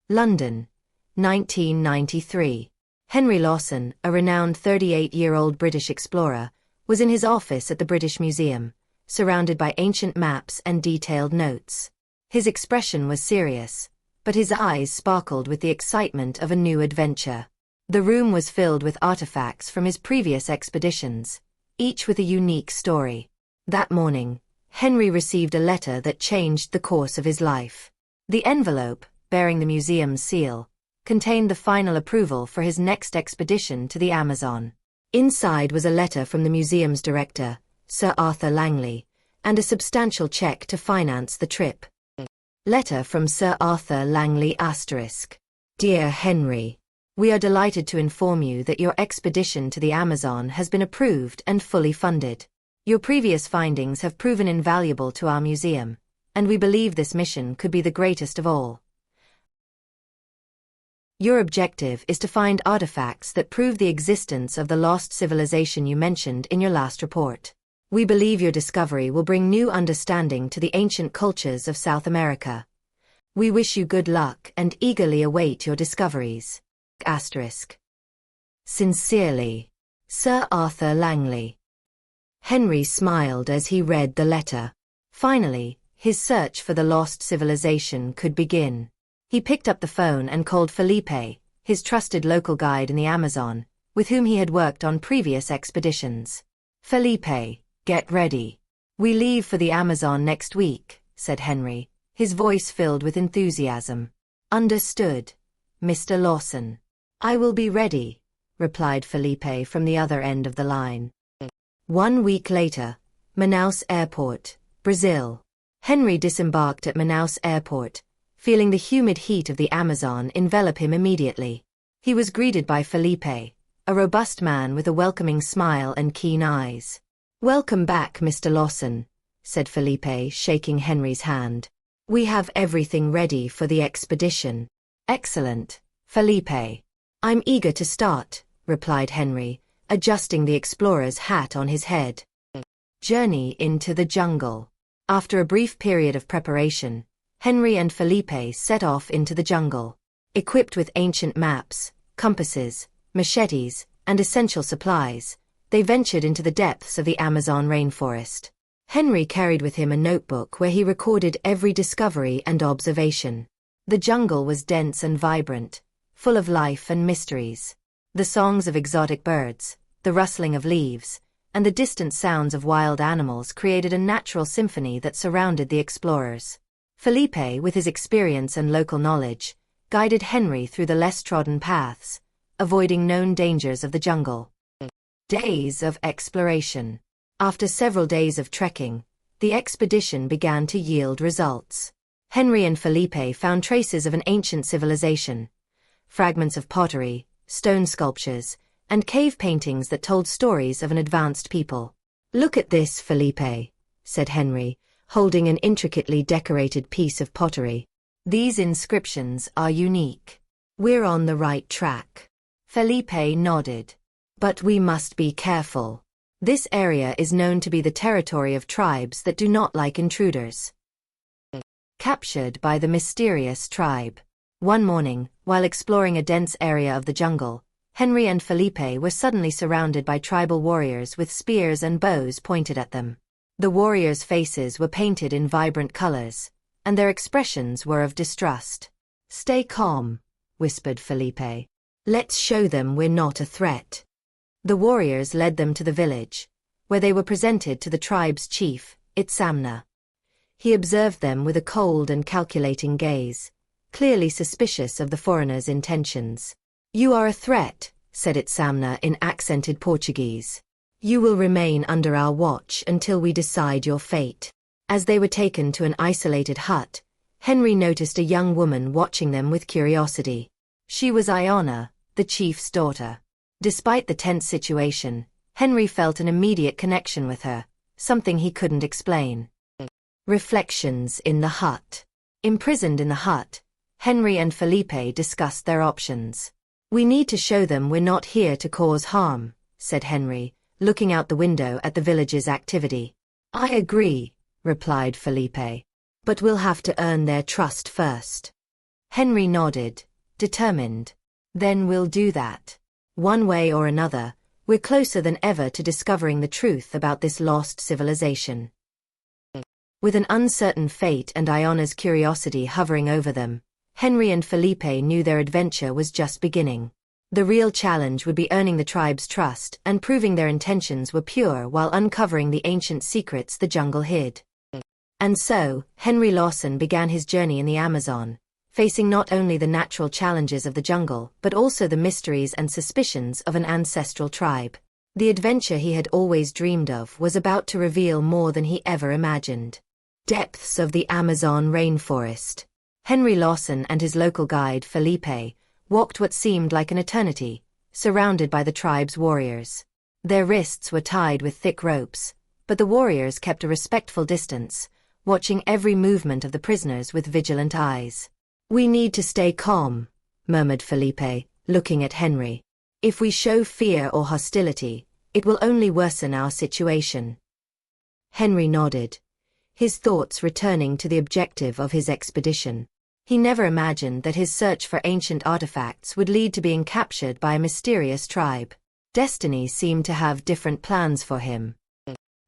London, 1993. Henry Lawson, a renowned 38-year-old British explorer, was in his office at the British Museum, surrounded by ancient maps and detailed notes. His expression was serious, but his eyes sparkled with the excitement of a new adventure. The room was filled with artifacts from his previous expeditions, each with a unique story. That morning, Henry received a letter that changed the course of his life. The envelope, bearing the museum's seal, contained the final approval for his next expedition to the Amazon. Inside was a letter from the museum's director, Sir Arthur Langley, and a substantial check to finance the trip. Letter from Sir Arthur Langley *. Dear Henry, we are delighted to inform you that your expedition to the Amazon has been approved and fully funded. Your previous findings have proven invaluable to our museum, and we believe this mission could be the greatest of all. Your objective is to find artifacts that prove the existence of the lost civilization you mentioned in your last report. We believe your discovery will bring new understanding to the ancient cultures of South America. We wish you good luck and eagerly await your discoveries. Sincerely, Sir Arthur Langley. Henry smiled as he read the letter. Finally, his search for the lost civilization could begin. He picked up the phone and called Felipe, his trusted local guide in the Amazon, with whom he had worked on previous expeditions. Felipe, get ready. We leave for the Amazon next week, said Henry, his voice filled with enthusiasm. Understood, Mr. Lawson. I will be ready, replied Felipe from the other end of the line. 1 week later, Manaus Airport, Brazil. Henry disembarked at Manaus Airport, feeling the humid heat of the Amazon envelop him immediately. He was greeted by Felipe, a robust man with a welcoming smile and keen eyes. Welcome back, Mr. Lawson, said Felipe, shaking Henry's hand. We have everything ready for the expedition. Excellent, Felipe. I'm eager to start, replied Henry, adjusting the explorer's hat on his head. Journey into the jungle. After a brief period of preparation, Henry and Felipe set off into the jungle. Equipped with ancient maps, compasses, machetes, and essential supplies, they ventured into the depths of the Amazon rainforest. Henry carried with him a notebook where he recorded every discovery and observation. The jungle was dense and vibrant, full of life and mysteries. The songs of exotic birds, the rustling of leaves, and the distant sounds of wild animals created a natural symphony that surrounded the explorers. Felipe, with his experience and local knowledge, guided Henry through the less trodden paths, avoiding known dangers of the jungle. Days of exploration. After several days of trekking, the expedition began to yield results. Henry and Felipe found traces of an ancient civilization, fragments of pottery, stone sculptures, and cave paintings that told stories of an advanced people. Look at this, Felipe, said Henry, holding an intricately decorated piece of pottery. These inscriptions are unique. We're on the right track. Felipe nodded. But we must be careful. This area is known to be the territory of tribes that do not like intruders. Captured by the mysterious tribe. One morning, while exploring a dense area of the jungle, Henry and Felipe were suddenly surrounded by tribal warriors with spears and bows pointed at them. The warriors' faces were painted in vibrant colors, and their expressions were of distrust. Stay calm, whispered Felipe. Let's show them we're not a threat. The warriors led them to the village, where they were presented to the tribe's chief, Aiyana. He observed them with a cold and calculating gaze, clearly suspicious of the foreigners' intentions. You are a threat, said Aiyana in accented Portuguese. You will remain under our watch until we decide your fate. As they were taken to an isolated hut, Henry noticed a young woman watching them with curiosity. She was Aiyana, the chief's daughter. Despite the tense situation, Henry felt an immediate connection with her, something he couldn't explain. Reflections in the hut. Imprisoned in the hut, Henry and Felipe discussed their options. We need to show them we're not here to cause harm, said Henry, looking out the window at the village's activity. I agree, replied Felipe. But we'll have to earn their trust first. Henry nodded, determined. Then we'll do that. One way or another, we're closer than ever to discovering the truth about this lost civilization. With an uncertain fate and Aiyana's curiosity hovering over them, Henry and Felipe knew their adventure was just beginning. The real challenge would be earning the tribe's trust and proving their intentions were pure while uncovering the ancient secrets the jungle hid. And so, Henry Lawson began his journey in the Amazon, facing not only the natural challenges of the jungle but also the mysteries and suspicions of an ancestral tribe. The adventure he had always dreamed of was about to reveal more than he ever imagined. Depths of the Amazon rainforest. Henry Lawson and his local guide Felipe walked what seemed like an eternity, surrounded by the tribe's warriors. Their wrists were tied with thick ropes, but the warriors kept a respectful distance, watching every movement of the prisoners with vigilant eyes. "We need to stay calm," murmured Felipe, looking at Henry. "If we show fear or hostility, it will only worsen our situation." Henry nodded, his thoughts returning to the objective of his expedition. He never imagined that his search for ancient artifacts would lead to being captured by a mysterious tribe. Destiny seemed to have different plans for him.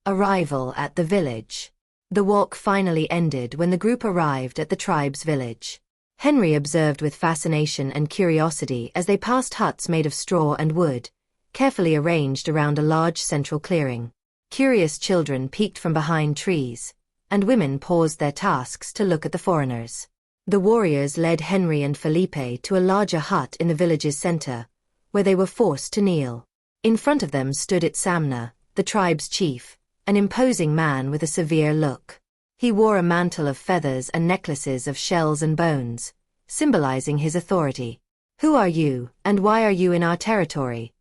Arrival at the village. The walk finally ended when the group arrived at the tribe's village. Henry observed with fascination and curiosity as they passed huts made of straw and wood, carefully arranged around a large central clearing. Curious children peeked from behind trees, and women paused their tasks to look at the foreigners. The warriors led Henry and Felipe to a larger hut in the village's center, where they were forced to kneel. In front of them stood Aiyana, the tribe's chief, an imposing man with a severe look. He wore a mantle of feathers and necklaces of shells and bones, symbolizing his authority. "Who are you, and why are you in our territory?"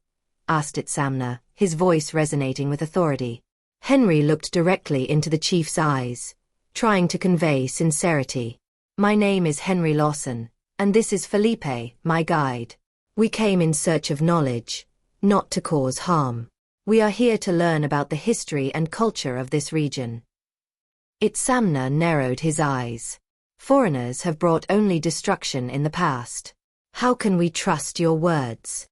asked Aiyana, his voice resonating with authority. Henry looked directly into the chief's eyes, trying to convey sincerity. "My name is Henry Lawson, and this is Felipe, my guide. We came in search of knowledge, not to cause harm. We are here to learn about the history and culture of this region." Aiyana narrowed his eyes. "Foreigners have brought only destruction in the past. How can we trust your words?"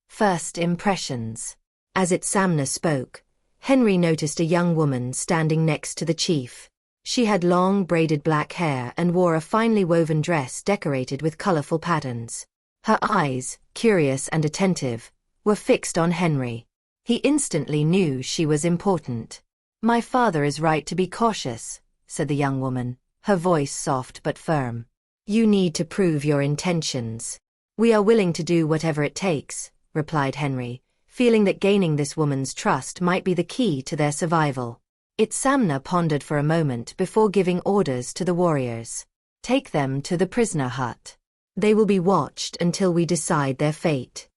First impressions. As Aiyana spoke, Henry noticed a young woman standing next to the chief. She had long braided black hair and wore a finely woven dress decorated with colorful patterns. Her eyes, curious and attentive, were fixed on Henry. He instantly knew she was important. "My father is right to be cautious," said the young woman, her voice soft but firm. "You need to prove your intentions." "We are willing to do whatever it takes," replied Henry, feeling that gaining this woman's trust might be the key to their survival. Aiyana pondered for a moment before giving orders to the warriors. "Take them to the prisoner hut. They will be watched until we decide their fate."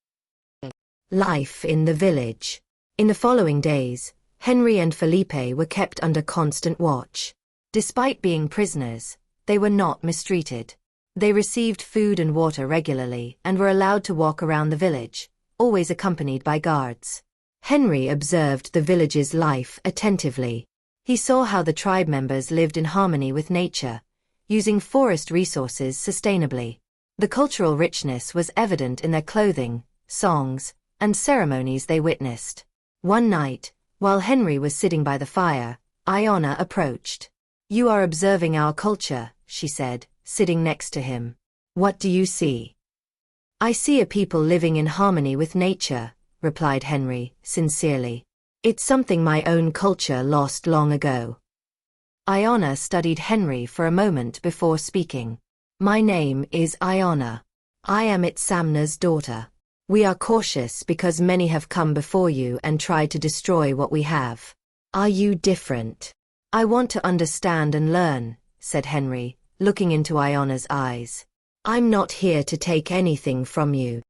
Life in the village. In the following days, Henry and Felipe were kept under constant watch. Despite being prisoners, they were not mistreated. They received food and water regularly and were allowed to walk around the village, always accompanied by guards. Henry observed the village's life attentively. He saw how the tribe members lived in harmony with nature, using forest resources sustainably. The cultural richness was evident in their clothing, songs, and ceremonies they witnessed. One night, while Henry was sitting by the fire, Aiyana approached. "You are observing our culture," she said, sitting next to him. "What do you see?" "I see a people living in harmony with nature," replied Henry, sincerely. "It's something my own culture lost long ago." Aiyana studied Henry for a moment before speaking. "My name is Aiyana. I am Aiyana's daughter. We are cautious because many have come before you and tried to destroy what we have. Are you different?" "I want to understand and learn," said Henry, looking into Aiyana's eyes. "I'm not here to take anything from you."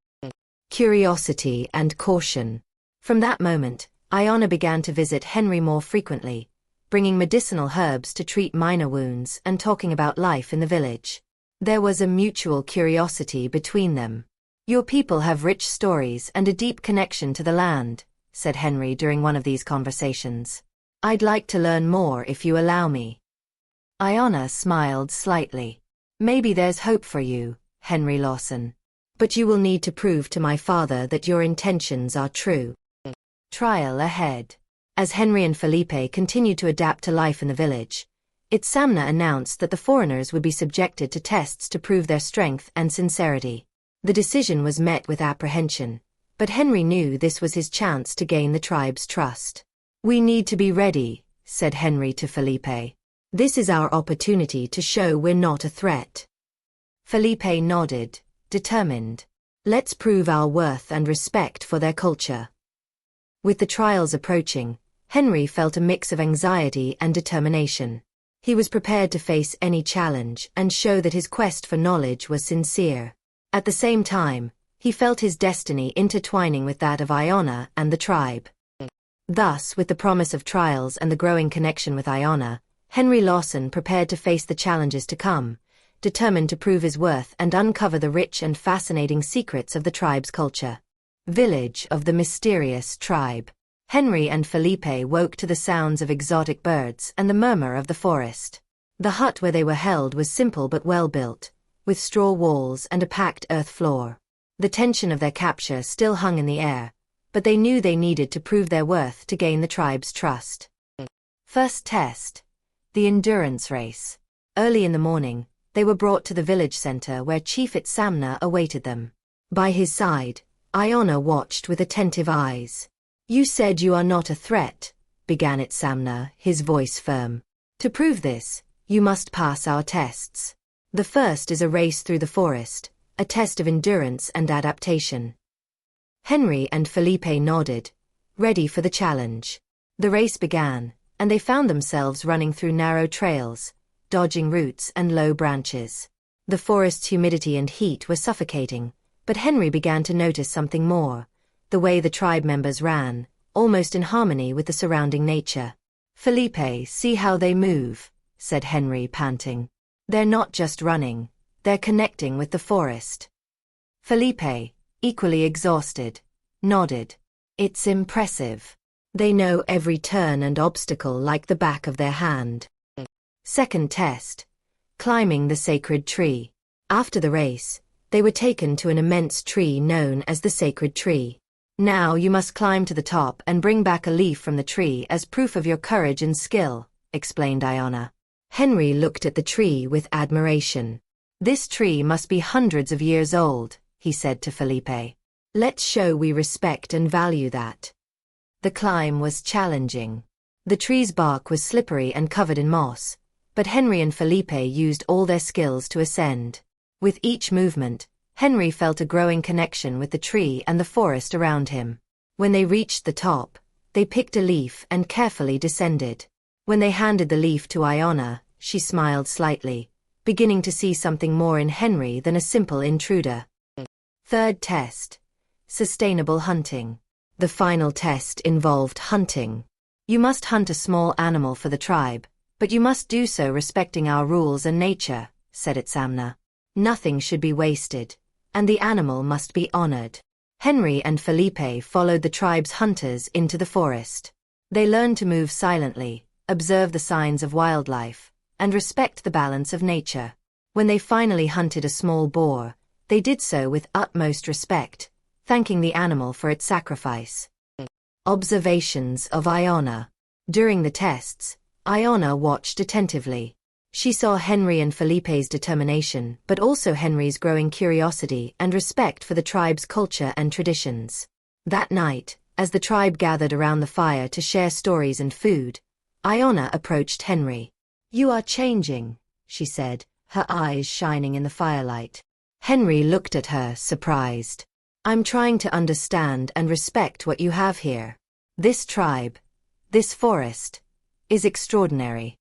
Curiosity and caution. From that moment, Aiyana began to visit Henry more frequently, bringing medicinal herbs to treat minor wounds and talking about life in the village. There was a mutual curiosity between them. "Your people have rich stories and a deep connection to the land," said Henry during one of these conversations. "I'd like to learn more if you allow me." Aiyana smiled slightly. Maybe there's hope for you, Henry Lawson. But you will need to prove to my father that your intentions are true. Trial ahead. As Henry and Felipe continued to adapt to life in the village, Aiyana announced that the foreigners would be subjected to tests to prove their strength and sincerity. The decision was met with apprehension, but Henry knew this was his chance to gain the tribe's trust. We need to be ready, said Henry to Felipe. This is our opportunity to show we're not a threat. Felipe nodded, determined. Let's prove our worth and respect for their culture. With the trials approaching, Henry felt a mix of anxiety and determination. He was prepared to face any challenge and show that his quest for knowledge was sincere. At the same time, he felt his destiny intertwining with that of Aiyana and the tribe. Thus, with the promise of trials and the growing connection with Aiyana, Henry Lawson prepared to face the challenges to come, determined to prove his worth and uncover the rich and fascinating secrets of the tribe's culture. Village of the mysterious tribe. Henry and Felipe woke to the sounds of exotic birds and the murmur of the forest. The hut where they were held was simple but well built, with straw walls and a packed earth floor. The tension of their capture still hung in the air, but they knew they needed to prove their worth to gain the tribe's trust. First test. The endurance race. Early in the morning, they were brought to the village center where Chief Aiyana awaited them. By his side, Aiyana watched with attentive eyes. You said you are not a threat, began Aiyana, his voice firm. To prove this, you must pass our tests. The first is a race through the forest, a test of endurance and adaptation. Henry and Felipe nodded, ready for the challenge. The race began, and they found themselves running through narrow trails, dodging roots and low branches. The forest's humidity and heat were suffocating, but Henry began to notice something more, the way the tribe members ran, almost in harmony with the surrounding nature. Felipe, see how they move, said Henry, panting. They're not just running, they're connecting with the forest. Felipe, equally exhausted, nodded. It's impressive. They know every turn and obstacle like the back of their hand. Second test. Climbing the sacred tree. After the race, they were taken to an immense tree known as the sacred tree. Now you must climb to the top and bring back a leaf from the tree as proof of your courage and skill, explained Aiyana. Henry looked at the tree with admiration. This tree must be hundreds of years old, he said to Felipe. Let's show we respect and value that. The climb was challenging. The tree's bark was slippery and covered in moss, but Henry and Felipe used all their skills to ascend. With each movement, Henry felt a growing connection with the tree and the forest around him. When they reached the top, they picked a leaf and carefully descended. When they handed the leaf to Aiyana, she smiled slightly, beginning to see something more in Henry than a simple intruder. Third test. Sustainable hunting. The final test involved hunting. You must hunt a small animal for the tribe, but you must do so respecting our rules and nature, said Aiyana. Nothing should be wasted, and the animal must be honored. Henry and Felipe followed the tribe's hunters into the forest. They learned to move silently, observe the signs of wildlife, and respect the balance of nature. When they finally hunted a small boar, they did so with utmost respect, thanking the animal for its sacrifice. Observations of Aiyana. During the tests, Aiyana watched attentively. She saw Henry and Felipe's determination, but also Henry's growing curiosity and respect for the tribe's culture and traditions. That night, as the tribe gathered around the fire to share stories and food, Aiyana approached Henry. You are changing, she said, her eyes shining in the firelight. Henry looked at her, surprised. I'm trying to understand and respect what you have here. This tribe, this forest, is extraordinary.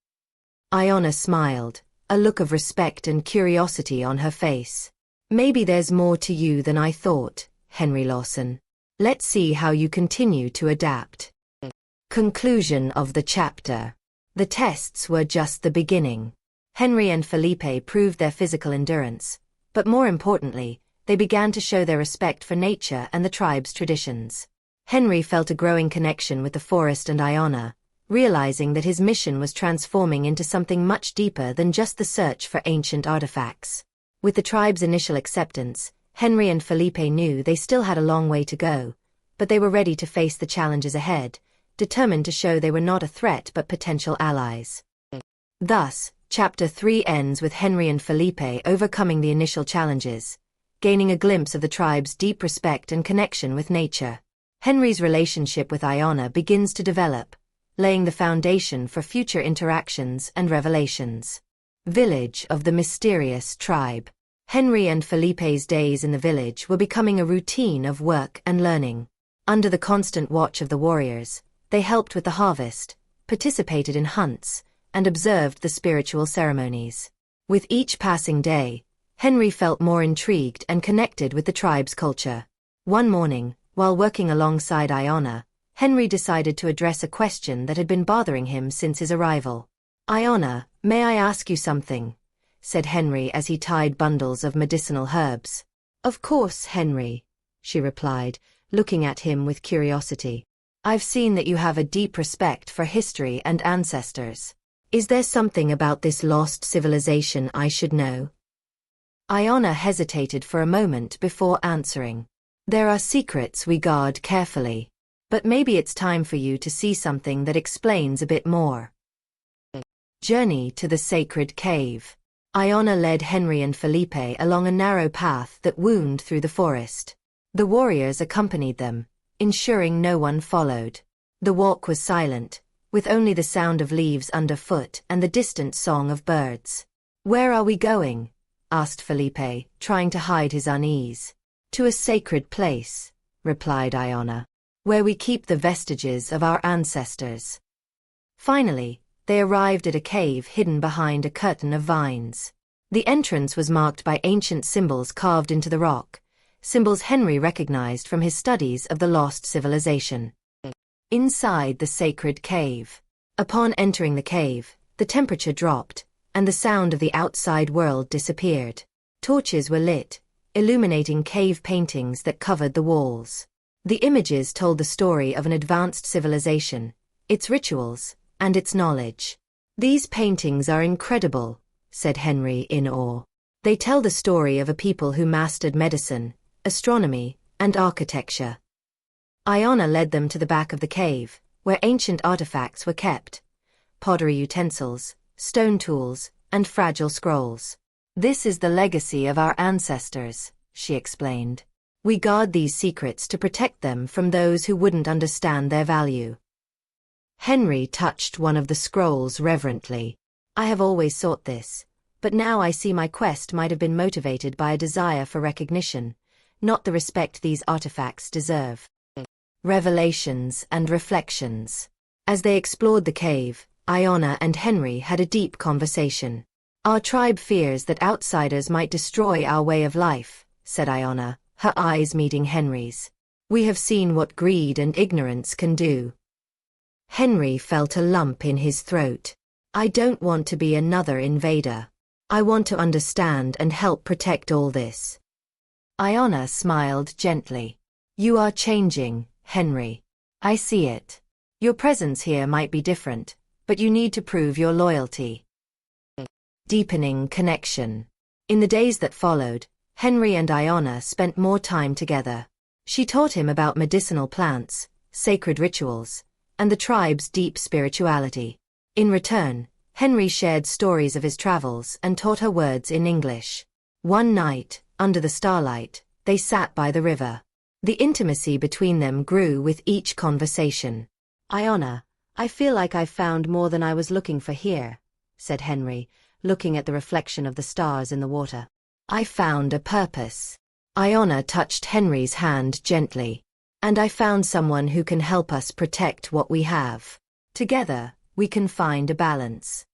Aiyana smiled, a look of respect and curiosity on her face. Maybe there's more to you than I thought, Henry Lawson. Let's see how you continue to adapt. Conclusion of the chapter. The tests were just the beginning. Henry and Felipe proved their physical endurance, but more importantly, they began to show their respect for nature and the tribe's traditions. Henry felt a growing connection with the forest and Aiyana, realizing that his mission was transforming into something much deeper than just the search for ancient artifacts. With the tribe's initial acceptance, Henry and Felipe knew they still had a long way to go, but they were ready to face the challenges ahead, determined to show they were not a threat but potential allies. Thus, Chapter 3 ends with Henry and Felipe overcoming the initial challenges, gaining a glimpse of the tribe's deep respect and connection with nature. Henry's relationship with Aiyana begins to develop, laying the foundation for future interactions and revelations. Village of the Mysterious Tribe. Henry and Felipe's days in the village were becoming a routine of work and learning. Under the constant watch of the warriors, they helped with the harvest, participated in hunts, and observed the spiritual ceremonies. With each passing day, Henry felt more intrigued and connected with the tribe's culture. One morning, while working alongside Aiyana, Henry decided to address a question that had been bothering him since his arrival. "Aiyana, may I ask you something?" said Henry as he tied bundles of medicinal herbs. "Of course, Henry," she replied, looking at him with curiosity. "I've seen that you have a deep respect for history and ancestors. Is there something about this lost civilization I should know?" Aiyana hesitated for a moment before answering. "There are secrets we guard carefully. But maybe it's time for you to see something that explains a bit more." Journey to the Sacred Cave. Aiyana led Henry and Felipe along a narrow path that wound through the forest. The warriors accompanied them, ensuring no one followed. The walk was silent, with only the sound of leaves underfoot and the distant song of birds. "Where are we going?" asked Felipe, trying to hide his unease. "To a sacred place," replied Aiyana, "where we keep the vestiges of our ancestors." Finally, they arrived at a cave hidden behind a curtain of vines. The entrance was marked by ancient symbols carved into the rock, symbols Henry recognized from his studies of the lost civilization. Inside the sacred cave. Upon entering the cave, the temperature dropped, and the sound of the outside world disappeared. Torches were lit, illuminating cave paintings that covered the walls. The images told the story of an advanced civilization, its rituals, and its knowledge. "These paintings are incredible," said Henry in awe. "They tell the story of a people who mastered medicine, astronomy, and architecture." Aiyana led them to the back of the cave, where ancient artifacts were kept: pottery utensils, stone tools, and fragile scrolls. "This is the legacy of our ancestors," she explained. "We guard these secrets to protect them from those who wouldn't understand their value." Henry touched one of the scrolls reverently. "I have always sought this, but now I see my quest might have been motivated by a desire for recognition, not the respect these artifacts deserve." Revelations and reflections. As they explored the cave, Aiyana and Henry had a deep conversation. "Our tribe fears that outsiders might destroy our way of life," said Aiyana, her eyes meeting Henry's. "We have seen what greed and ignorance can do." Henry felt a lump in his throat. "I don't want to be another invader. I want to understand and help protect all this." Aiyana smiled gently. "You are changing, Henry. I see it. Your presence here might be different, but you need to prove your loyalty." Deepening connection. In the days that followed, Henry and Aiyana spent more time together. She taught him about medicinal plants, sacred rituals, and the tribe's deep spirituality. In return, Henry shared stories of his travels and taught her words in English. One night, under the starlight, they sat by the river. The intimacy between them grew with each conversation. "Aiyana, I feel like I've found more than I was looking for here," said Henry, looking at the reflection of the stars in the water. "I found a purpose." Aiyana touched Henry's hand gently. "And I found someone who can help us protect what we have. Together, we can find a balance."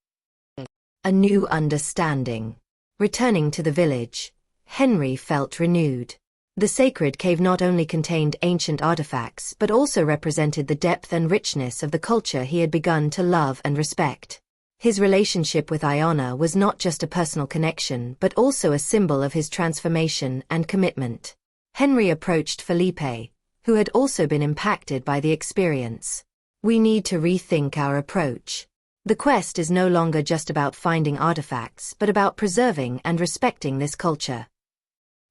A new understanding. Returning to the village, Henry felt renewed. The sacred cave not only contained ancient artifacts but also represented the depth and richness of the culture he had begun to love and respect. His relationship with Aiyana was not just a personal connection but also a symbol of his transformation and commitment. Henry approached Felipe, who had also been impacted by the experience. We need to rethink our approach. The quest is no longer just about finding artifacts, but about preserving and respecting this culture.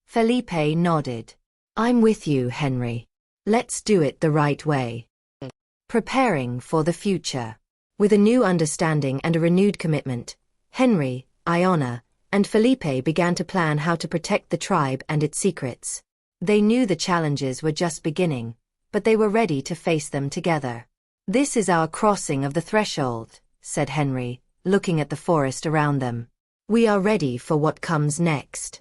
Felipe nodded. I'm with you, Henry. Let's do it the right way. Preparing for the future. With a new understanding and a renewed commitment, Henry, Aiyana, and Felipe began to plan how to protect the tribe and its secrets. They knew the challenges were just beginning, but they were ready to face them together. This is our crossing of the threshold, said Henry, looking at the forest around them. We are ready for what comes next.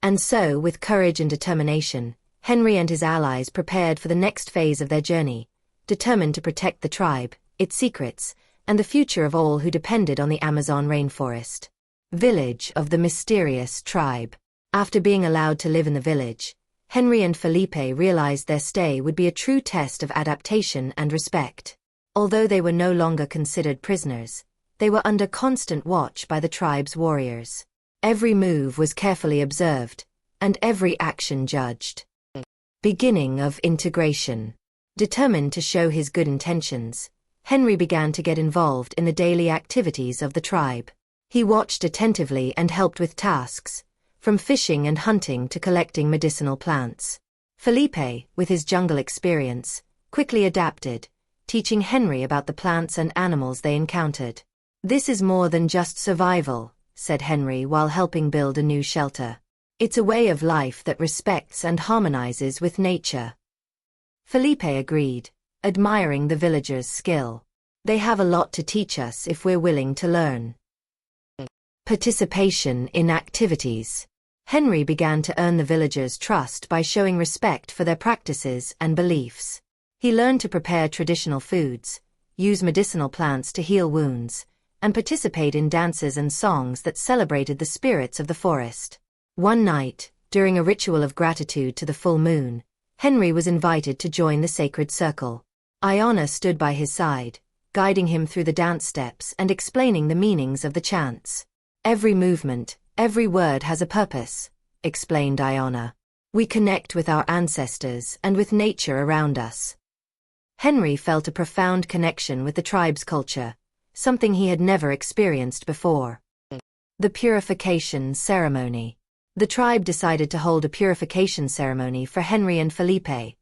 And so, with courage and determination, Henry and his allies prepared for the next phase of their journey, determined to protect the tribe, its secrets, and the future of all who depended on the Amazon rainforest. Village of the mysterious tribe. After being allowed to live in the village, Henry and Felipe realized their stay would be a true test of adaptation and respect. Although they were no longer considered prisoners, they were under constant watch by the tribe's warriors. Every move was carefully observed, and every action judged. Beginning of integration. Determined to show his good intentions, Henry began to get involved in the daily activities of the tribe. He watched attentively and helped with tasks, from fishing and hunting to collecting medicinal plants. Felipe, with his jungle experience, quickly adapted, teaching Henry about the plants and animals they encountered. This is more than just survival, said Henry while helping build a new shelter. It's a way of life that respects and harmonizes with nature. Felipe agreed, admiring the villagers' skill. They have a lot to teach us if we're willing to learn. Participation in activities. Henry began to earn the villagers' trust by showing respect for their practices and beliefs. He learned to prepare traditional foods, use medicinal plants to heal wounds, and participate in dances and songs that celebrated the spirits of the forest. One night, during a ritual of gratitude to the full moon, Henry was invited to join the sacred circle. Aiyana stood by his side, guiding him through the dance steps and explaining the meanings of the chants. Every movement, every word has a purpose, explained Aiyana. We connect with our ancestors and with nature around us. Henry felt a profound connection with the tribe's culture, something he had never experienced before. The purification ceremony. The tribe decided to hold a purification ceremony for Henry and Felipe,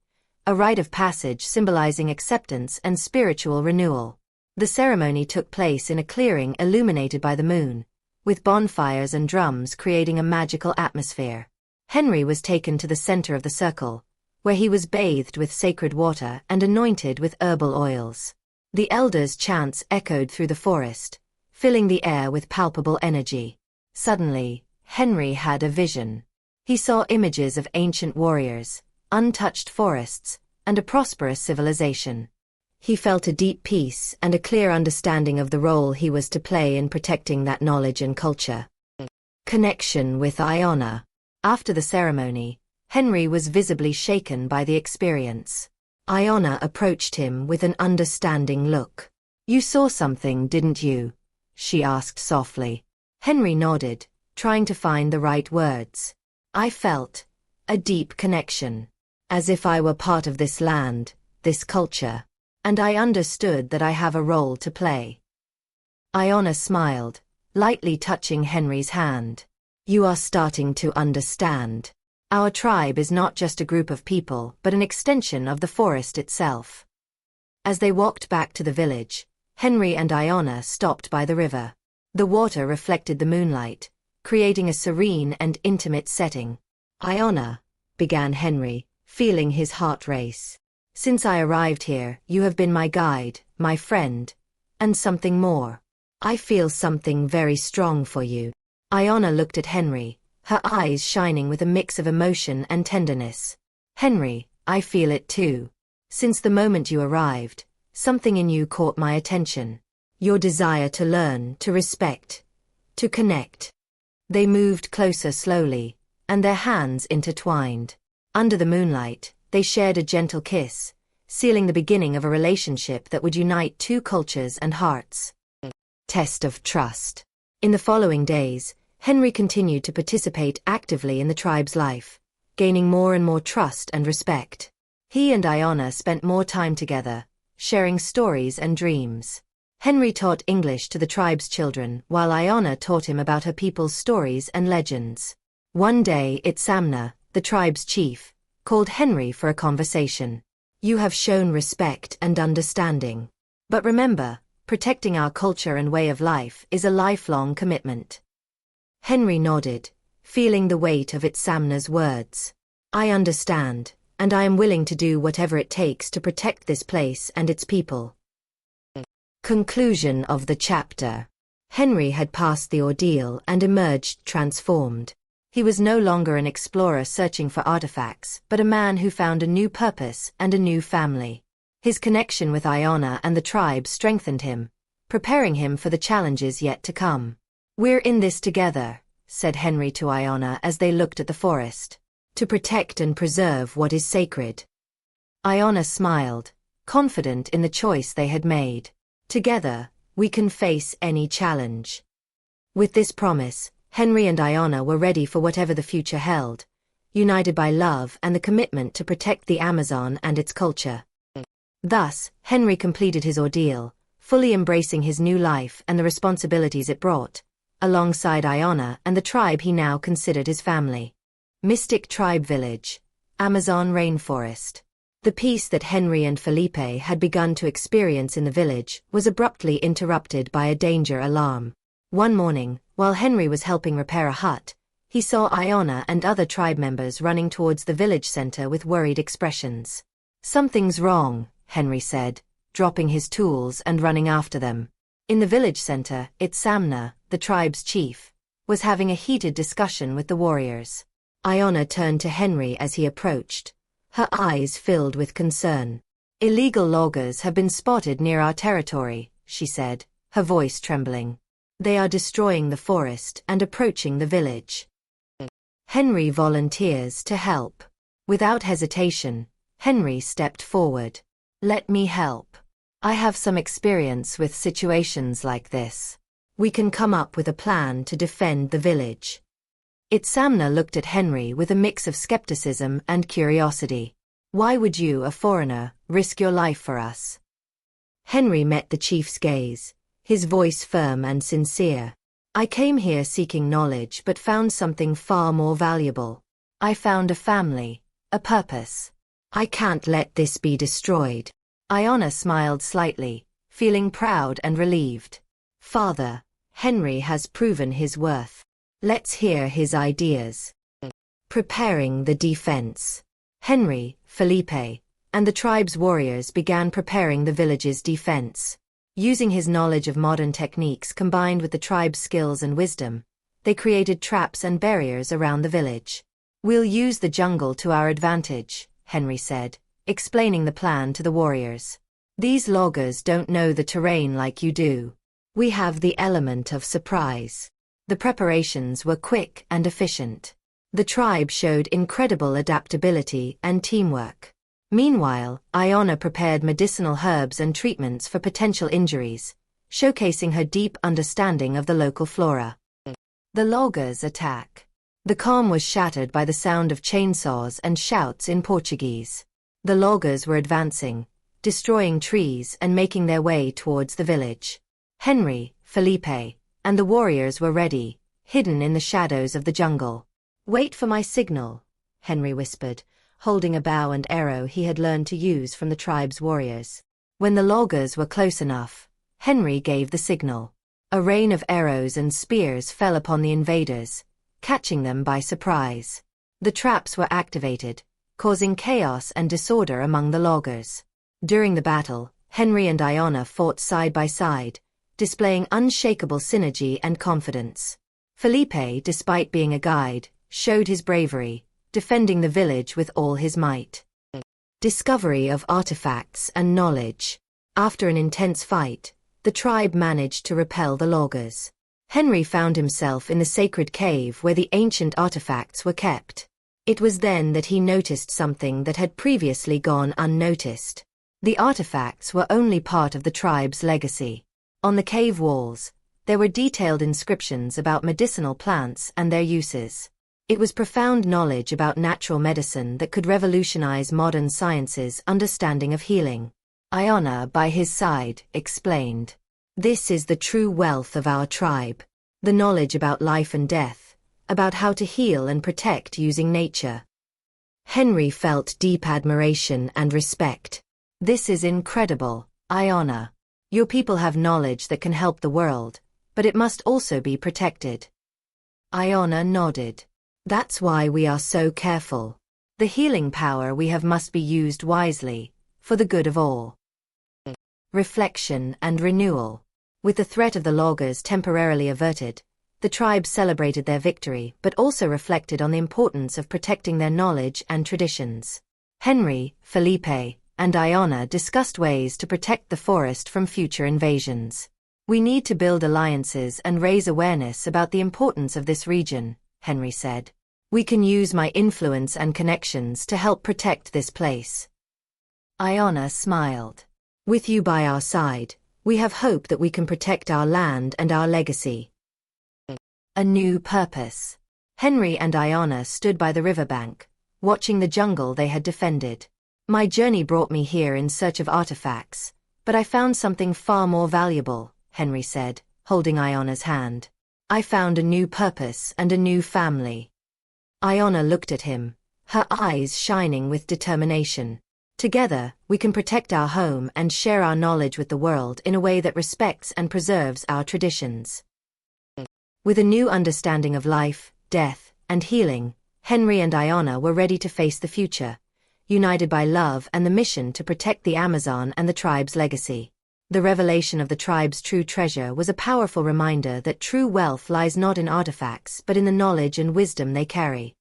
a rite of passage symbolizing acceptance and spiritual renewal. The ceremony took place in a clearing illuminated by the moon, with bonfires and drums creating a magical atmosphere. Henry was taken to the center of the circle, where he was bathed with sacred water and anointed with herbal oils. The elders' chants echoed through the forest, filling the air with palpable energy. Suddenly, Henry had a vision. He saw images of ancient warriors, untouched forests, and a prosperous civilization. He felt a deep peace and a clear understanding of the role he was to play in protecting that knowledge and culture. Connection with Aiyana. After the ceremony, Henry was visibly shaken by the experience. Aiyana approached him with an understanding look. You saw something, didn't you? She asked softly. Henry nodded, trying to find the right words. I felt a deep connection, as if I were part of this land, this culture, and I understood that I have a role to play. Aiyana smiled, lightly touching Henry's hand. You are starting to understand. Our tribe is not just a group of people but an extension of the forest itself. As they walked back to the village, Henry and Aiyana stopped by the river. The water reflected the moonlight, creating a serene and intimate setting. Aiyana, began Henry, feeling his heart race. Since I arrived here, you have been my guide, my friend, and something more. I feel something very strong for you. Aiyana looked at Henry, her eyes shining with a mix of emotion and tenderness. Henry, I feel it too. Since the moment you arrived, something in you caught my attention. Your desire to learn, to respect, to connect. They moved closer slowly, and their hands intertwined. Under the moonlight, they shared a gentle kiss, sealing the beginning of a relationship that would unite two cultures and hearts. Test of trust. In the following days, Henry continued to participate actively in the tribe's life, gaining more and more trust and respect. He and Aiyana spent more time together, sharing stories and dreams. Henry taught English to the tribe's children, while Aiyana taught him about her people's stories and legends. One day, Aiyana, the tribe's chief, called Henry for a conversation. "You have shown respect and understanding. But remember, protecting our culture and way of life is a lifelong commitment." Henry nodded, feeling the weight of Aiyana's words. "I understand, and I am willing to do whatever it takes to protect this place and its people." Conclusion of the chapter. Henry had passed the ordeal and emerged transformed. He was no longer an explorer searching for artifacts, but a man who found a new purpose and a new family. His connection with Aiyana and the tribe strengthened him, preparing him for the challenges yet to come. "We're in this together," said Henry to Aiyana as they looked at the forest, "to protect and preserve what is sacred." Aiyana smiled, confident in the choice they had made. "Together, we can face any challenge." With this promise, Henry and Aiyana were ready for whatever the future held, united by love and the commitment to protect the Amazon and its culture. Thus, Henry completed his ordeal, fully embracing his new life and the responsibilities it brought, alongside Aiyana and the tribe he now considered his family. Mystic Tribe Village, Amazon Rainforest. The peace that Henry and Felipe had begun to experience in the village was abruptly interrupted by a danger alarm. One morning, while Henry was helping repair a hut, he saw Aiyana and other tribe members running towards the village center with worried expressions. "Something's wrong," Henry said, dropping his tools and running after them. In the village center, Aiyana, the tribe's chief, was having a heated discussion with the warriors. Aiyana turned to Henry as he approached, her eyes filled with concern. "Illegal loggers have been spotted near our territory," she said, her voice trembling. "They are destroying the forest and approaching the village." Henry volunteers to help. Without hesitation, Henry stepped forward. "Let me help. I have some experience with situations like this. We can come up with a plan to defend the village." Aiyana looked at Henry with a mix of skepticism and curiosity. "Why would you, a foreigner, risk your life for us?" Henry met the chief's gaze, his voice firm and sincere. "I came here seeking knowledge but found something far more valuable. I found a family, a purpose. I can't let this be destroyed." Aiyana smiled slightly, feeling proud and relieved. "Father, Henry has proven his worth. Let's hear his ideas." Preparing the defense. Henry, Felipe, and the tribe's warriors began preparing the village's defense. Using his knowledge of modern techniques combined with the tribe's skills and wisdom, they created traps and barriers around the village. "We'll use the jungle to our advantage," Henry said, explaining the plan to the warriors. "These loggers don't know the terrain like you do. We have the element of surprise." The preparations were quick and efficient. The tribe showed incredible adaptability and teamwork. Meanwhile, Aiyana prepared medicinal herbs and treatments for potential injuries, showcasing her deep understanding of the local flora. The loggers' attack. The calm was shattered by the sound of chainsaws and shouts in Portuguese. The loggers were advancing, destroying trees and making their way towards the village. Henry, Felipe, and the warriors were ready, hidden in the shadows of the jungle. "Wait for my signal," Henry whispered, holding a bow and arrow he had learned to use from the tribe's warriors. When the loggers were close enough, Henry gave the signal. A rain of arrows and spears fell upon the invaders, catching them by surprise. The traps were activated, causing chaos and disorder among the loggers. During the battle, Henry and Aiyana fought side by side, displaying unshakable synergy and confidence. Felipe, despite being a guide, showed his bravery, defending the village with all his might. Discovery of artifacts and knowledge. After an intense fight, the tribe managed to repel the loggers. Henry found himself in the sacred cave where the ancient artifacts were kept. It was then that he noticed something that had previously gone unnoticed. The artifacts were only part of the tribe's legacy. On the cave walls, there were detailed inscriptions about medicinal plants and their uses. It was profound knowledge about natural medicine that could revolutionize modern science's understanding of healing. Aiyana, by his side, explained. This is the true wealth of our tribe. The knowledge about life and death, about how to heal and protect using nature. Henry felt deep admiration and respect. This is incredible, Aiyana. Your people have knowledge that can help the world, but it must also be protected. Aiyana nodded. That's why we are so careful. The healing power we have must be used wisely, for the good of all. Reflection and renewal. With the threat of the loggers temporarily averted, the tribe celebrated their victory but also reflected on the importance of protecting their knowledge and traditions. Henry, Felipe, and Aiyana discussed ways to protect the forest from future invasions. We need to build alliances and raise awareness about the importance of this region, Henry said. We can use my influence and connections to help protect this place. Aiyana smiled. With you by our side, we have hope that we can protect our land and our legacy. A new purpose. Henry and Aiyana stood by the riverbank, watching the jungle they had defended. My journey brought me here in search of artifacts, but I found something far more valuable, Henry said, holding Aiyana's hand. I found a new purpose and a new family. Aiyana looked at him, her eyes shining with determination. Together, we can protect our home and share our knowledge with the world in a way that respects and preserves our traditions. With a new understanding of life, death, and healing, Henry and Aiyana were ready to face the future, united by love and the mission to protect the Amazon and the tribe's legacy. The revelation of the tribe's true treasure was a powerful reminder that true wealth lies not in artifacts but in the knowledge and wisdom they carry.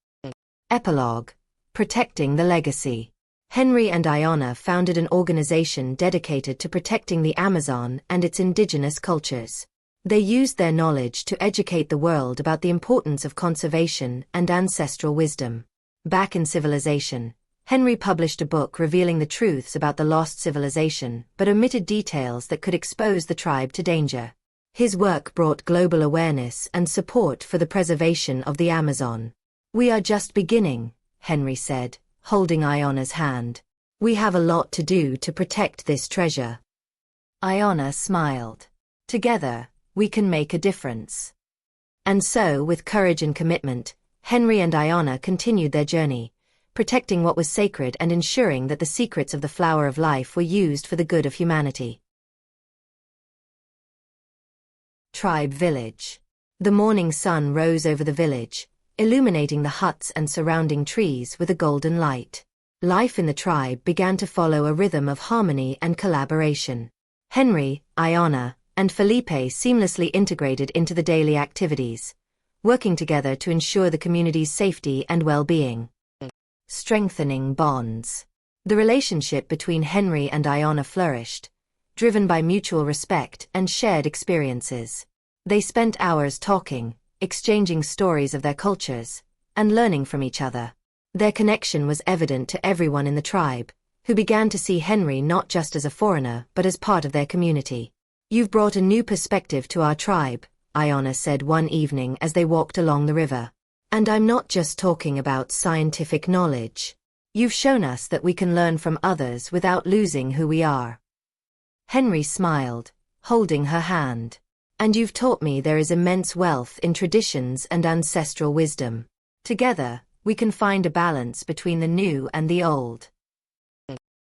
Epilogue. Protecting the legacy. Henry and Aiyana founded an organization dedicated to protecting the Amazon and its indigenous cultures. They used their knowledge to educate the world about the importance of conservation and ancestral wisdom. Back in civilization, Henry published a book revealing the truths about the lost civilization but omitted details that could expose the tribe to danger. His work brought global awareness and support for the preservation of the Amazon. We are just beginning, Henry said, holding Aiyana's hand. We have a lot to do to protect this treasure. Aiyana smiled. Together, we can make a difference. And so, with courage and commitment, Henry and Aiyana continued their journey, protecting what was sacred and ensuring that the secrets of the flower of life were used for the good of humanity. Tribe Village. The morning sun rose over the village, illuminating the huts and surrounding trees with a golden light. Life in the tribe began to follow a rhythm of harmony and collaboration. Henry, Aiyana, and Felipe seamlessly integrated into the daily activities, working together to ensure the community's safety and well-being. Strengthening bonds. The relationship between Henry and Aiyana flourished, driven by mutual respect and shared experiences. They spent hours talking, exchanging stories of their cultures, and learning from each other. Their connection was evident to everyone in the tribe, who began to see Henry not just as a foreigner but as part of their community. You've brought a new perspective to our tribe, Aiyana said one evening as they walked along the river. And I'm not just talking about scientific knowledge. You've shown us that we can learn from others without losing who we are. Henry smiled, holding her hand. And you've taught me there is immense wealth in traditions and ancestral wisdom. Together, we can find a balance between the new and the old.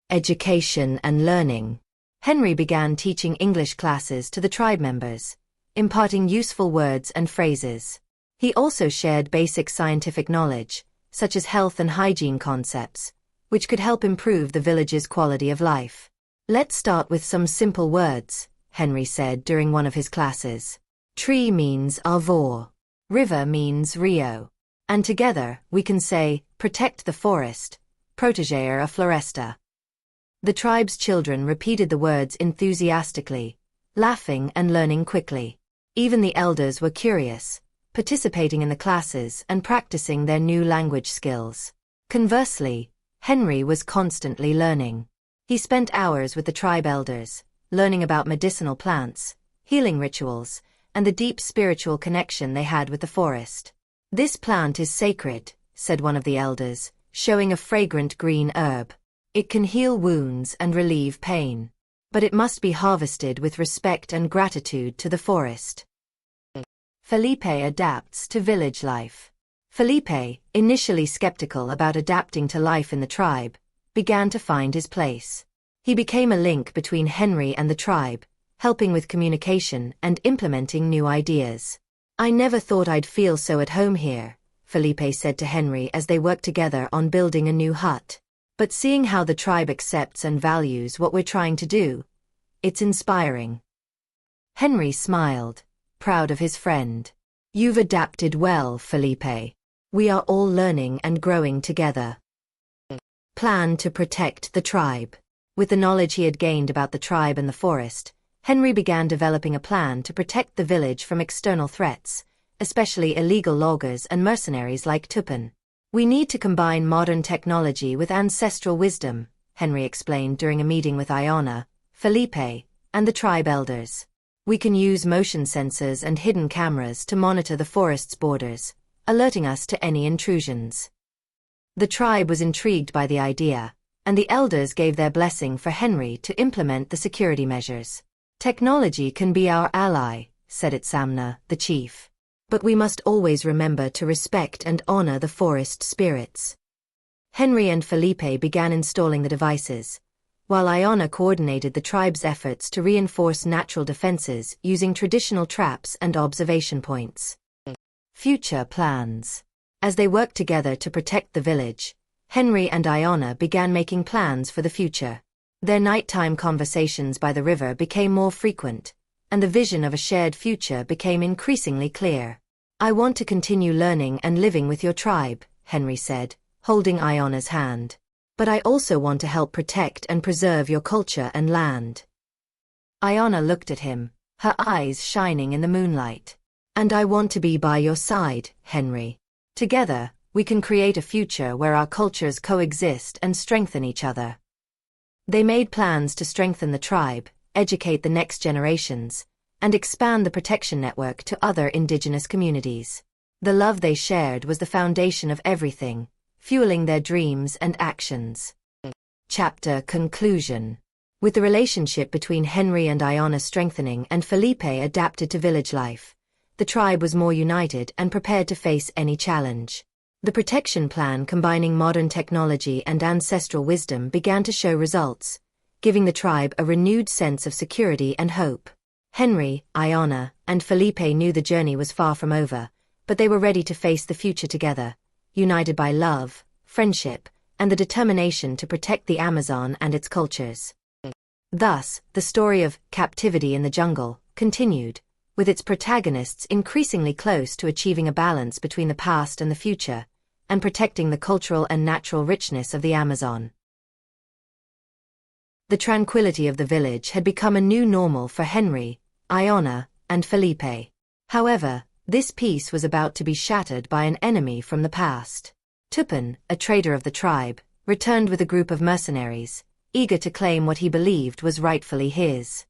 Education and learning. Henry began teaching English classes to the tribe members, imparting useful words and phrases. He also shared basic scientific knowledge, such as health and hygiene concepts, which could help improve the village's quality of life. Let's start with some simple words, Henry said during one of his classes. Tree means arvor. River means rio. And together, we can say, protect the forest, proteger a floresta. The tribe's children repeated the words enthusiastically, laughing and learning quickly. Even the elders were curious, participating in the classes and practicing their new language skills. Conversely, Henry was constantly learning. He spent hours with the tribe elders, learning about medicinal plants, healing rituals, and the deep spiritual connection they had with the forest. This plant is sacred, said one of the elders, showing a fragrant green herb. It can heal wounds and relieve pain. but it must be harvested with respect and gratitude to the forest. Felipe adapts to village life. Felipe, initially skeptical about adapting to life in the tribe, began to find his place. He became a link between Henry and the tribe, helping with communication and implementing new ideas. "I never thought I'd feel so at home here," Felipe said to Henry as they worked together on building a new hut. "But seeing how the tribe accepts and values what we're trying to do, it's inspiring." Henry smiled, proud of his friend. "You've adapted well, Felipe. We are all learning and growing together." Plan to protect the tribe. With the knowledge he had gained about the tribe and the forest, Henry began developing a plan to protect the village from external threats, especially illegal loggers and mercenaries like Tupin. "We need to combine modern technology with ancestral wisdom," Henry explained during a meeting with Aiyana, Felipe, and the tribe elders. "We can use motion sensors and hidden cameras to monitor the forest's borders, alerting us to any intrusions." The tribe was intrigued by the idea, and the elders gave their blessing for Henry to implement the security measures. "Technology can be our ally," said Aiyana, the chief. "But we must always remember to respect and honor the forest spirits." Henry and Felipe began installing the devices, while Aiyana coordinated the tribe's efforts to reinforce natural defenses using traditional traps and observation points. Future plans. As they worked together to protect the village, Henry and Aiyana began making plans for the future. Their nighttime conversations by the river became more frequent, and the vision of a shared future became increasingly clear. "I want to continue learning and living with your tribe," Henry said, holding Aiyana's hand. "But I also want to help protect and preserve your culture and land." Aiyana looked at him, her eyes shining in the moonlight. "And I want to be by your side, Henry. Together, we can create a future where our cultures coexist and strengthen each other." They made plans to strengthen the tribe, educate the next generations, and expand the protection network to other indigenous communities. The love they shared was the foundation of everything, fueling their dreams and actions. Chapter Conclusion. With the relationship between Henry and Aiyana strengthening and Felipe adapted to village life, the tribe was more united and prepared to face any challenge. The protection plan combining modern technology and ancestral wisdom began to show results, giving the tribe a renewed sense of security and hope. Henry, Aiyana, and Felipe knew the journey was far from over, but they were ready to face the future together, united by love, friendship, and the determination to protect the Amazon and its cultures. Thus, the story of Captivity in the Jungle continued, with its protagonists increasingly close to achieving a balance between the past and the future, and protecting the cultural and natural richness of the Amazon. The tranquility of the village had become a new normal for Henry, Aiyana, and Felipe. However, this peace was about to be shattered by an enemy from the past. Tupin, a trader of the tribe, returned with a group of mercenaries, eager to claim what he believed was rightfully his.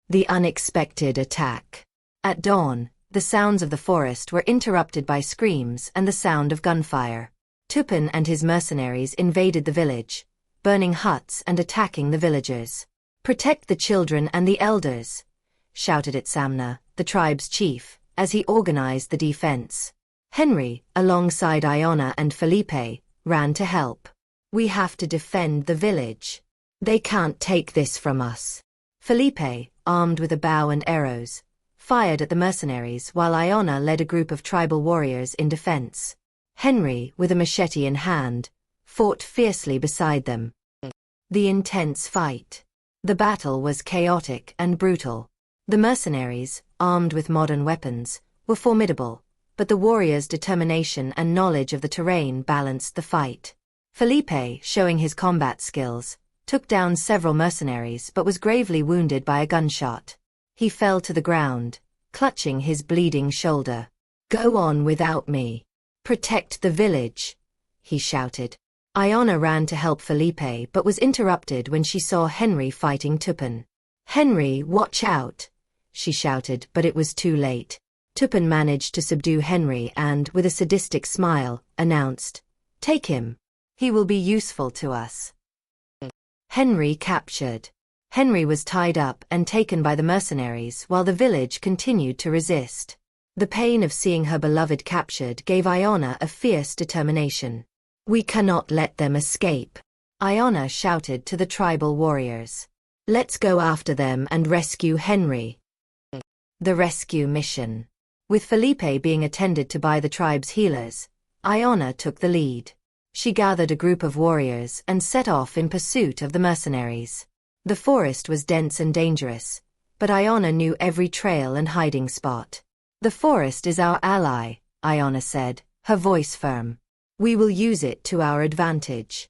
The unexpected attack. At dawn, the sounds of the forest were interrupted by screams and the sound of gunfire. Tupin and his mercenaries invaded the village, burning huts and attacking the villagers. "Protect the children and the elders," shouted Aiyana, the tribe's chief, as he organized the defense. Henry, alongside Aiyana and Felipe, ran to help. "We have to defend the village. They can't take this from us." Felipe, armed with a bow and arrows, fired at the mercenaries while Aiyana led a group of tribal warriors in defense. Henry, with a machete in hand, fought fiercely beside them. The intense fight. The battle was chaotic and brutal. The mercenaries, armed with modern weapons, were formidable, but the warriors' determination and knowledge of the terrain balanced the fight. Felipe, showing his combat skills, took down several mercenaries but was gravely wounded by a gunshot. He fell to the ground, clutching his bleeding shoulder. "Go on without me. Protect the village," he shouted. Aiyana ran to help Felipe but was interrupted when she saw Henry fighting Tupin. "Henry, watch out," she shouted, but it was too late. Tupin managed to subdue Henry and, with a sadistic smile, announced, "Take him. He will be useful to us." Henry captured. Henry was tied up and taken by the mercenaries while the village continued to resist. The pain of seeing her beloved captured gave Aiyana a fierce determination. "We cannot let them escape," Aiyana shouted to the tribal warriors. "Let's go after them and rescue Henry." The rescue mission. With Felipe being attended to by the tribe's healers, Aiyana took the lead. She gathered a group of warriors and set off in pursuit of the mercenaries. The forest was dense and dangerous, but Aiyana knew every trail and hiding spot. "The forest is our ally," Aiyana said, her voice firm. "We will use it to our advantage."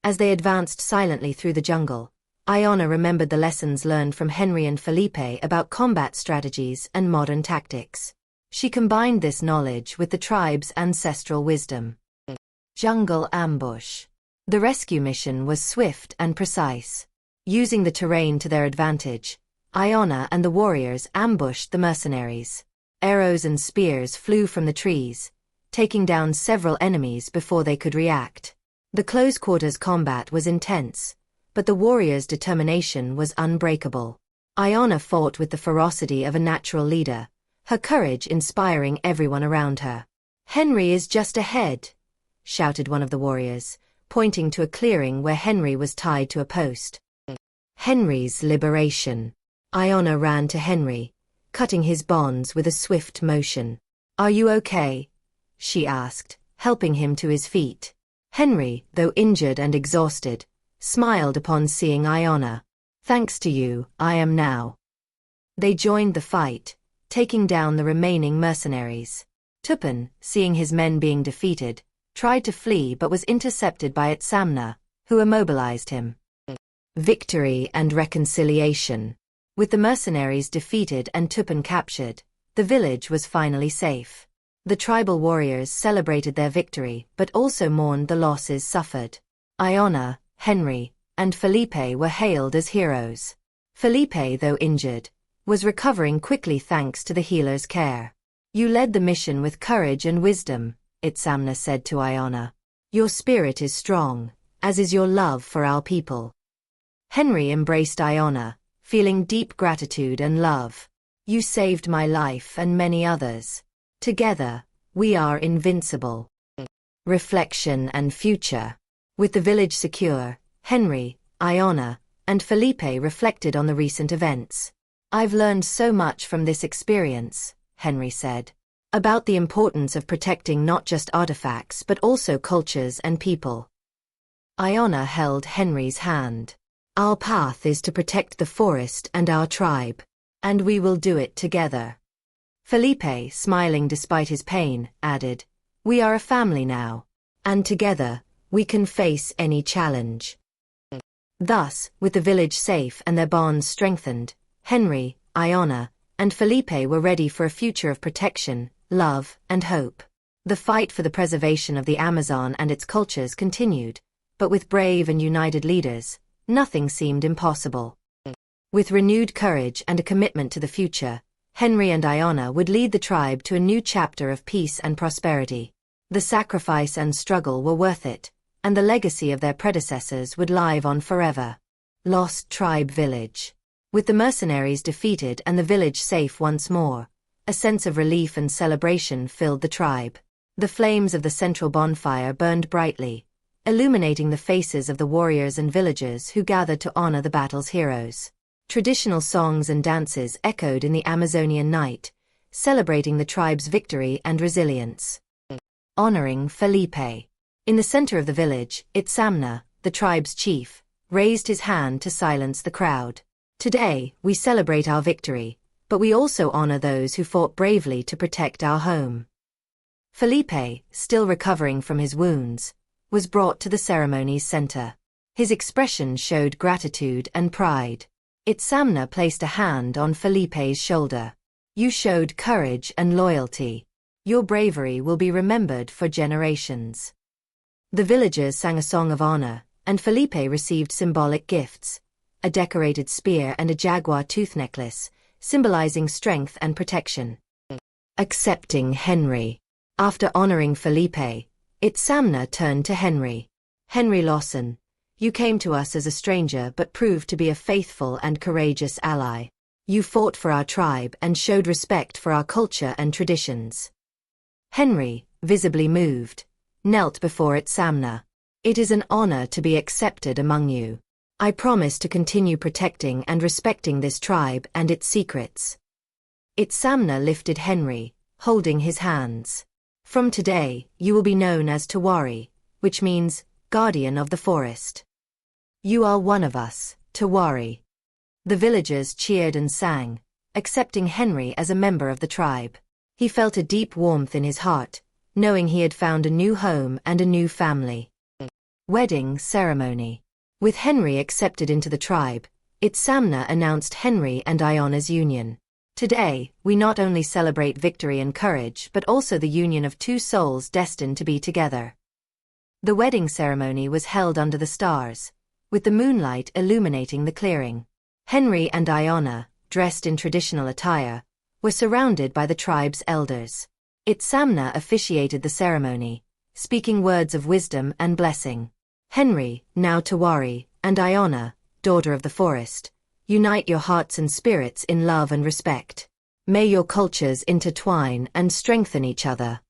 As they advanced silently through the jungle, Aiyana remembered the lessons learned from Henry and Felipe about combat strategies and modern tactics. She combined this knowledge with the tribe's ancestral wisdom. Jungle ambush. The rescue mission was swift and precise. Using the terrain to their advantage, Aiyana and the warriors ambushed the mercenaries. Arrows and spears flew from the trees, taking down several enemies before they could react. The close-quarters combat was intense, but the warriors' determination was unbreakable. Aiyana fought with the ferocity of a natural leader, her courage inspiring everyone around her. "Henry is just ahead," shouted one of the warriors, pointing to a clearing where Henry was tied to a post. Henry's liberation. Aiyana ran to Henry, cutting his bonds with a swift motion. "Are you okay?" she asked, helping him to his feet. Henry, though injured and exhausted, smiled upon seeing Aiyana. "Thanks to you, I am now." They joined the fight, taking down the remaining mercenaries. Tupan, seeing his men being defeated, tried to flee but was intercepted by Aiyana, who immobilized him. Victory and reconciliation. With the mercenaries defeated and Tupan captured, the village was finally safe. The tribal warriors celebrated their victory but also mourned the losses suffered. Aiyana, Henry, and Felipe were hailed as heroes. Felipe, though injured, was recovering quickly thanks to the healer's care. "You led the mission with courage and wisdom," Aiyana said to Aiyana. "Your spirit is strong, as is your love for our people." Henry embraced Aiyana, feeling deep gratitude and love. "You saved my life and many others. Together, we are invincible." Reflection and future. With the village secure, Henry, Aiyana, and Felipe reflected on the recent events. "I've learned so much from this experience," Henry said, "about the importance of protecting not just artifacts but also cultures and people." Aiyana held Henry's hand. "Our path is to protect the forest and our tribe, and we will do it together." Felipe, smiling despite his pain, added, "We are a family now, and together, we can face any challenge." Thus, with the village safe and their bonds strengthened, Henry, Aiyana, and Felipe were ready for a future of protection, love, and hope. The fight for the preservation of the Amazon and its cultures continued, but with brave and united leaders, nothing seemed impossible. With renewed courage and a commitment to the future, Henry and Aiyana would lead the tribe to a new chapter of peace and prosperity. The sacrifice and struggle were worth it, and the legacy of their predecessors would live on forever. Lost Tribe Village. With the mercenaries defeated and the village safe once more, a sense of relief and celebration filled the tribe. The flames of the central bonfire burned brightly, illuminating the faces of the warriors and villagers who gathered to honor the battle's heroes. Traditional songs and dances echoed in the Amazonian night, celebrating the tribe's victory and resilience. Honoring Felipe. In the center of the village, Aiyana, the tribe's chief, raised his hand to silence the crowd. "Today, we celebrate our victory, but we also honor those who fought bravely to protect our home." Felipe, still recovering from his wounds, was brought to the ceremony's center. His expression showed gratitude and pride. Aiyana placed a hand on Felipe's shoulder. "You showed courage and loyalty. Your bravery will be remembered for generations." The villagers sang a song of honor, and Felipe received symbolic gifts, a decorated spear and a jaguar tooth necklace, symbolizing strength and protection. Accepting Henry. After honoring Felipe, Aiyana turned to Henry. "Henry Lawson, You came to us as a stranger but proved to be a faithful and courageous ally. You fought for our tribe and showed respect for our culture and traditions. Henry, visibly moved, knelt before Aiyana. It is an honor to be accepted among you. I promise to continue protecting and respecting this tribe and its secrets. Aiyana lifted Henry, holding his hands. From today, you will be known as Tawari, which means guardian of the forest. You are one of us, Tawari. The villagers cheered and sang, accepting Henry as a member of the tribe. He felt a deep warmth in his heart, knowing he had found a new home and a new family. Wedding ceremony. With Henry accepted into the tribe, Aiyana announced Henry and Aiyana's union. Today, we not only celebrate victory and courage but also the union of two souls destined to be together. The wedding ceremony was held under the stars, with the moonlight illuminating the clearing. Henry and Aiyana, dressed in traditional attire, were surrounded by the tribe's elders. Aiyana officiated the ceremony, speaking words of wisdom and blessing. Henry, now Tawari, and Aiyana, daughter of the forest, unite your hearts and spirits in love and respect. May your cultures intertwine and strengthen each other.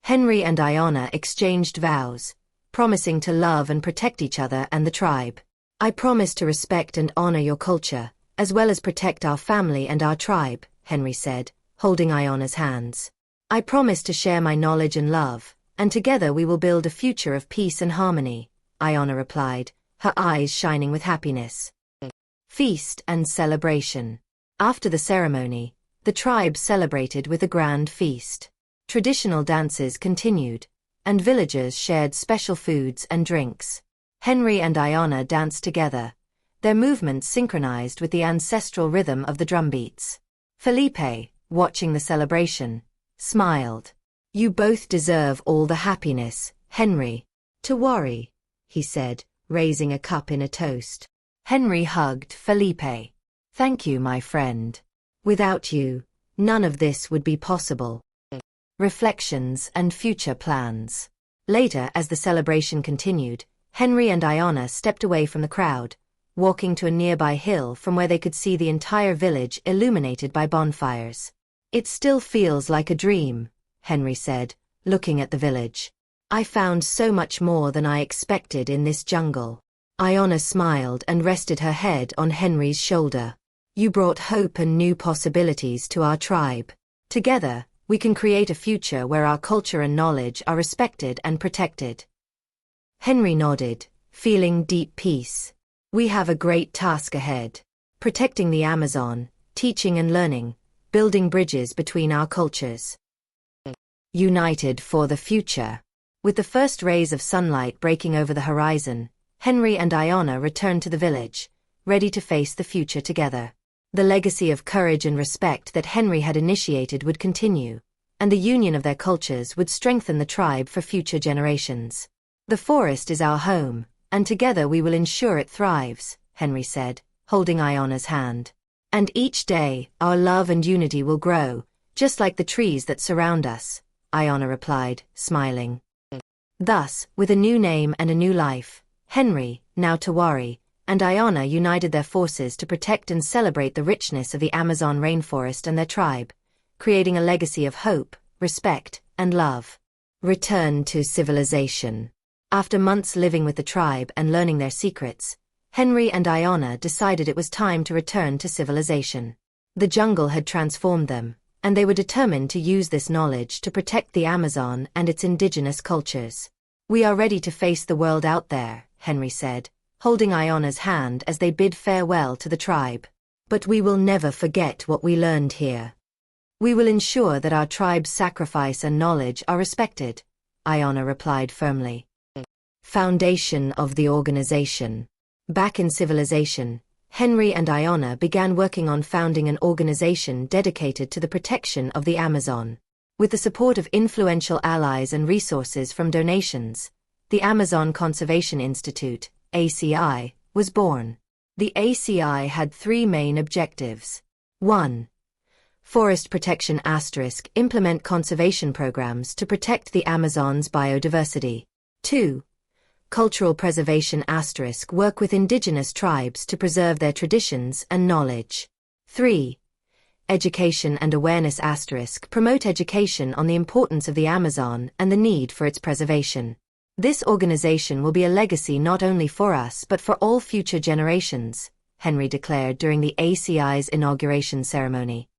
Henry and Aiyana exchanged vows, promising to love and protect each other and the tribe. I promise to respect and honor your culture, as well as protect our family and our tribe, Henry said, holding Aiyana's hands. I promise to share my knowledge and love, and together we will build a future of peace and harmony, Aiyana replied, her eyes shining with happiness. Feast and celebration. After the ceremony, the tribe celebrated with a grand feast. Traditional dances continued, and villagers shared special foods and drinks. Henry and Aiyana danced together, their movements synchronized with the ancestral rhythm of the drumbeats. Felipe, watching the celebration, smiled. You both deserve all the happiness, Henry. Tawari, he said, raising a cup in a toast. Henry hugged Felipe. Thank you, my friend. Without you, none of this would be possible. Reflections and future plans. Later, as the celebration continued, Henry and Aiyana stepped away from the crowd, walking to a nearby hill from where they could see the entire village illuminated by bonfires. It still feels like a dream, Henry said, looking at the village. I found so much more than I expected in this jungle. Aiyana smiled and rested her head on Henry's shoulder. You brought hope and new possibilities to our tribe. Together, we can create a future where our culture and knowledge are respected and protected. Henry nodded, feeling deep peace. We have a great task ahead. Protecting the Amazon, teaching and learning, building bridges between our cultures. United for the future. With the first rays of sunlight breaking over the horizon, Henry and Aiyana returned to the village, ready to face the future together. The legacy of courage and respect that Henry had initiated would continue, and the union of their cultures would strengthen the tribe for future generations. The forest is our home, and together we will ensure it thrives, Henry said, holding Aiyana's hand. And each day, our love and unity will grow, just like the trees that surround us, Aiyana replied, smiling. Thus, with a new name and a new life, Henry, now Tawari, and Aiyana united their forces to protect and celebrate the richness of the Amazon rainforest and their tribe, creating a legacy of hope, respect, and love. Return to civilization. After months living with the tribe and learning their secrets, Henry and Aiyana decided it was time to return to civilization. The jungle had transformed them, and they were determined to use this knowledge to protect the Amazon and its indigenous cultures. We are ready to face the world out there, Henry said, holding Aiyana's hand as they bid farewell to the tribe. But we will never forget what we learned here. We will ensure that our tribe's sacrifice and knowledge are respected, Aiyana replied firmly. Foundation of the organization. Back in civilization, Henry and Aiyana began working on founding an organization dedicated to the protection of the Amazon. With the support of influential allies and resources from donations, the Amazon Conservation Institute, ACI, was born. The ACI had three main objectives. 1. Forest protection * implement conservation programs to protect the Amazon's biodiversity. 2. Cultural preservation * work with indigenous tribes to preserve their traditions and knowledge. 3. Education and awareness * promote education on the importance of the Amazon and the need for its preservation. This organization will be a legacy not only for us but for all future generations, Henry declared during the ACI's inauguration ceremony.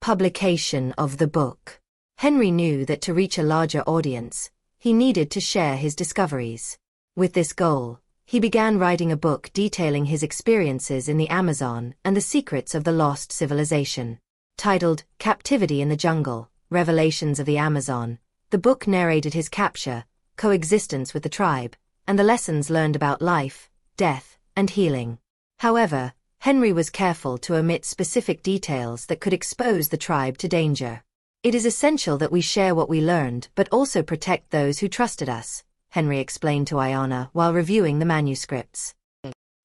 Publication of the book. Henry knew that to reach a larger audience, he needed to share his discoveries. With this goal, he began writing a book detailing his experiences in the Amazon and the secrets of the lost civilization. Titled Captivity in the Jungle, Revelations of the Amazon, the book narrated his capture, coexistence with the tribe, and the lessons learned about life, death, and healing. However, Henry was careful to omit specific details that could expose the tribe to danger. It is essential that we share what we learned but also protect those who trusted us, Henry explained to Aiyana while reviewing the manuscripts.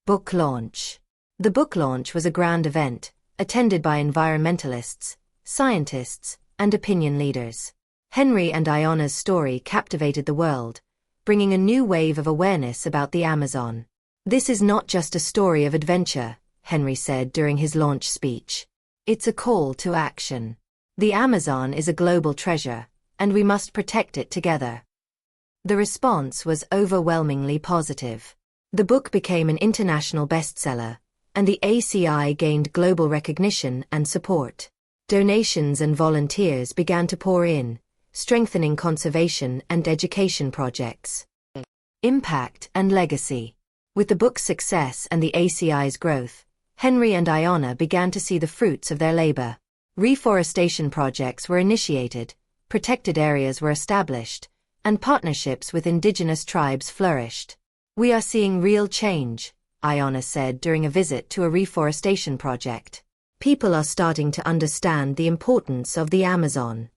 Book launch. The book launch was a grand event, attended by environmentalists, scientists, and opinion leaders. Henry and Aiyana's story captivated the world, bringing a new wave of awareness about the Amazon. This is not just a story of adventure, Henry said during his launch speech. It's a call to action. The Amazon is a global treasure, and we must protect it together. The response was overwhelmingly positive. The book became an international bestseller, and the ACI gained global recognition and support. Donations and volunteers began to pour in, strengthening conservation and education projects. Impact and legacy. With the book's success and the ACI's growth, Henry and Aiyana began to see the fruits of their labor. Reforestation projects were initiated, protected areas were established, and partnerships with indigenous tribes flourished. We are seeing real change, Aiyana said during a visit to a reforestation project. People are starting to understand the importance of the Amazon.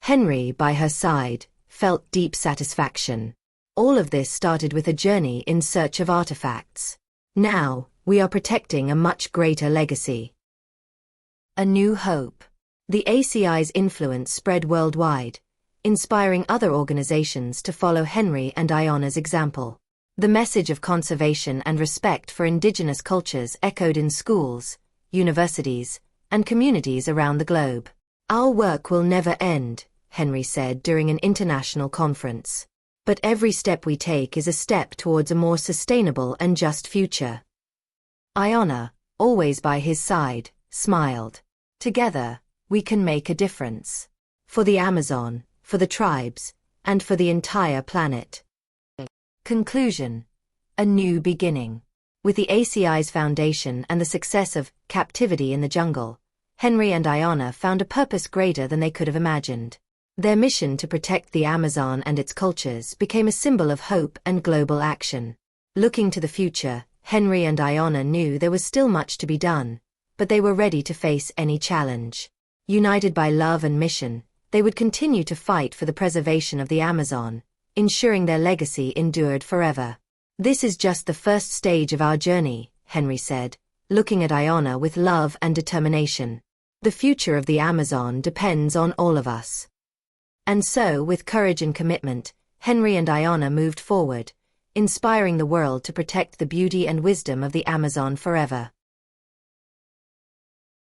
Henry, by her side, felt deep satisfaction. All of this started with a journey in search of artifacts. Now, we are protecting a much greater legacy. A new hope. The ACI's influence spread worldwide, inspiring other organizations to follow Henry and Aiyana's example. The message of conservation and respect for indigenous cultures echoed in schools, universities, and communities around the globe. Our work will never end, Henry said during an international conference. But every step we take is a step towards a more sustainable and just future. Aiyana, always by his side, smiled. Together, we can make a difference. For the Amazon, for the tribes, and for the entire planet. Conclusion. A new beginning. With the ACI's foundation and the success of Captivity in the Jungle, Henry and Aiyana found a purpose greater than they could have imagined. Their mission to protect the Amazon and its cultures became a symbol of hope and global action. Looking to the future, Henry and Aiyana knew there was still much to be done, but they were ready to face any challenge. United by love and mission, they would continue to fight for the preservation of the Amazon, ensuring their legacy endured forever. This is just the first stage of our journey, Henry said, looking at Aiyana with love and determination. The future of the Amazon depends on all of us. And so, with courage and commitment, Henry and Aiyana moved forward, inspiring the world to protect the beauty and wisdom of the Amazon forever.